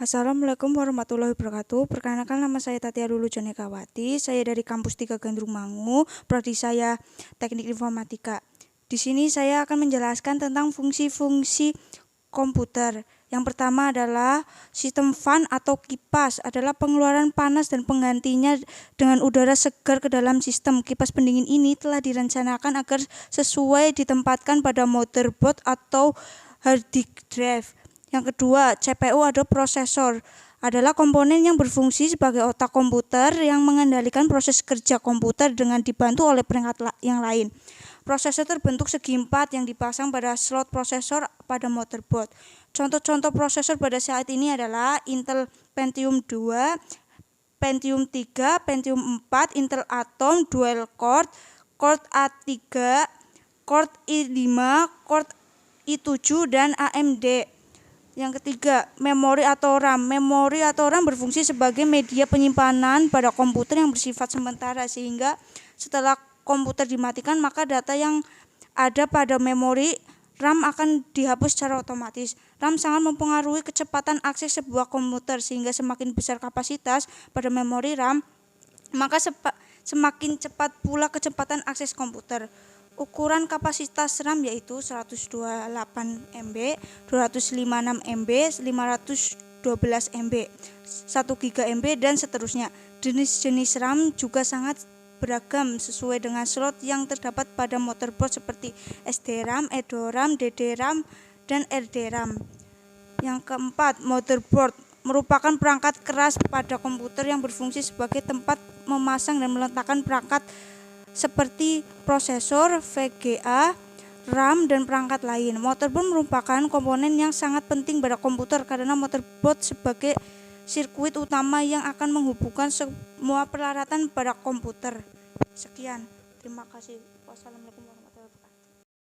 Assalamualaikum warahmatullahi wabarakatuh. Perkenalkan, nama saya Tatia Lulu Jonekawati. Saya dari kampus 3 Gandrung, prodi saya Teknik Informatika. Di sini saya akan menjelaskan tentang fungsi-fungsi komputer. Yang pertama adalah sistem fan atau kipas, adalah pengeluaran panas dan penggantinya dengan udara segar ke dalam sistem. Kipas pendingin ini telah direncanakan agar sesuai ditempatkan pada motherboard atau hard disk drive. Yang kedua, CPU atau prosesor adalah komponen yang berfungsi sebagai otak komputer yang mengendalikan proses kerja komputer dengan dibantu oleh perangkat yang lain. Prosesor terbentuk segi empat yang dipasang pada slot prosesor pada motherboard. Contoh-contoh prosesor pada saat ini adalah Intel Pentium 2, Pentium 3, Pentium 4, Intel Atom, Dual Core, Core A3, Core i5, Core i7, dan AMD. Yang ketiga, memori atau RAM. Memori atau RAM berfungsi sebagai media penyimpanan pada komputer yang bersifat sementara, sehingga setelah komputer dimatikan maka data yang ada pada memori RAM akan dihapus secara otomatis. RAM sangat mempengaruhi kecepatan akses sebuah komputer, sehingga semakin besar kapasitas pada memori RAM maka semakin cepat pula kecepatan akses komputer. Ukuran kapasitas RAM yaitu 128 MB, 256 MB, 512 MB, 1 GB, dan seterusnya. Jenis-jenis RAM juga sangat beragam sesuai dengan slot yang terdapat pada motherboard seperti SDRAM, EDORAM, DDRAM, dan RDRAM. Yang keempat, motherboard merupakan perangkat keras pada komputer yang berfungsi sebagai tempat memasang dan meletakkan perangkat seperti prosesor, VGA, RAM, dan perangkat lain. Motherboard merupakan komponen yang sangat penting pada komputer karena motherboard sebagai sirkuit utama yang akan menghubungkan semua peralatan pada komputer. Sekian, terima kasih. Wassalamualaikum warahmatullahi wabarakatuh.